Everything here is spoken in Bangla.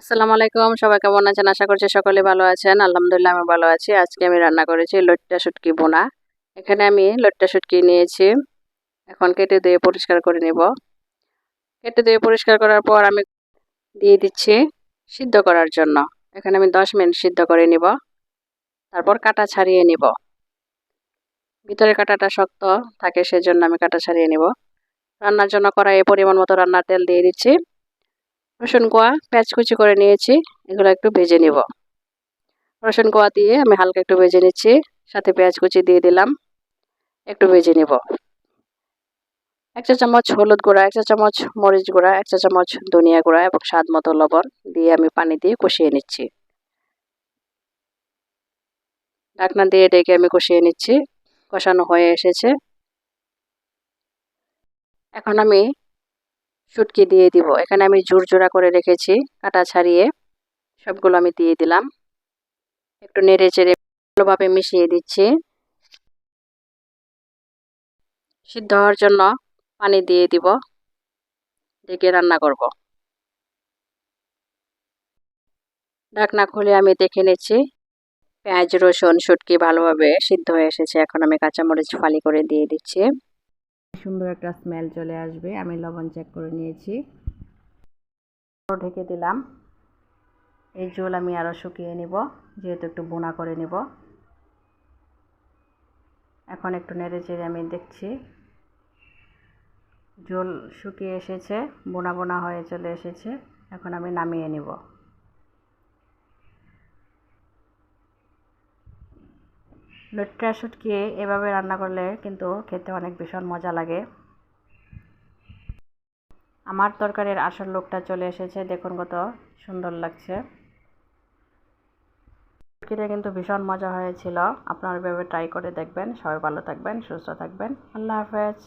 আসসালামু আলাইকুম, সবাই কেমন আছেন? আশা করছি সকলে ভালো আছেন। আলহামদুলিল্লাহ আমি ভালো আছি। আজকে আমি রান্না করেছি লইট্টা শুটকি ভুনা। এখানে আমি লইট্টা শুটকি নিয়েছি। এখন কেটে ধুয়ে পরিষ্কার করে নিব। কেটে ধুয়ে পরিষ্কার করার পর আমি দিয়ে দিচ্ছি সিদ্ধ করার জন্য। এখানে আমি 10 মিনিট সিদ্ধ করে নিব। তারপর কাটা ছাড়িয়ে নিব। ভিতরের কাঁটাটা শক্ত থাকে, সেজন্য আমি কাটা ছাড়িয়ে নিব। রান্নার জন্য কড়াইয়ে পরিমাণ মতো রান্নার তেল দিয়ে দিচ্ছি। রসুন কোয়া পেঁয়াজ কুচি করে নিয়েছি, এগুলো একটু ভেজে নিব। রসুন কোয়া দিয়ে আমি হালকা একটু ভেজে নিচ্ছি, সাথে পেঁয়াজ কুচি দিয়ে দিলাম, একটু ভেজে নিব। 1 চা চামচ হলুদ গুঁড়া, 1 চা চামচ মরিচ গুঁড়া, 1 চা চামচ ধনিয়া গুঁড়া এবং স্বাদ মতো লবণ দিয়ে আমি পানি দিয়ে কষিয়ে নিচ্ছি। ঢাকনা দিয়ে ডেকে আমি কষিয়ে নিচ্ছি। কষানো হয়ে এসেছে। এখন আমি শুটকি দিয়ে দিব। এখানে আমি ঝুরঝুরা করে রেখেছি কাটা ছাড়িয়ে, সবগুলো আমি দিয়ে দিলাম। একটু নেড়ে চেড়ে ভালোভাবে মিশিয়ে দিচ্ছি। সিদ্ধ হওয়ার জন্য পানি দিয়ে দিব, ঢেকে রান্না করব। ঢাকনা খুলে আমি দেখে নিচ্ছি পেঁয়াজ রসুন শুটকি ভালোভাবে সিদ্ধ হয়ে এসেছে। এখন আমি কাঁচামরিচ ফালি করে দিয়ে দিচ্ছি। সুন্দর একটা স্মেল চলে আসবে। আমি লবণ চেক করে নিয়েছি, ঢেকে দিলাম। এই ঝোল আমি আরও শুকিয়ে নিব, যেহেতু একটু বোনা করে নিব। এখন একটু নেড়ে চেড়ে আমি দেখছি ঝোল শুকিয়ে এসেছে, বোনা বোনা হয়ে চলে এসেছে। এখন আমি নামিয়ে নিব। লইট্টা শুটকি এভাবে রান্না করলে কিন্তু খেতে অনেক ভীষণ মজা লাগে। আমার তরকারির আসল লোকটা চলে এসেছে, দেখুন কত সুন্দর লাগছে। শুটকিটা কিন্তু ভীষণ মজা হয়েছিল। আপনারা এভাবে ট্রাই করে দেখবেন। সবাই ভালো থাকবেন, সুস্থ থাকবেন। আল্লাহ হাফেজ।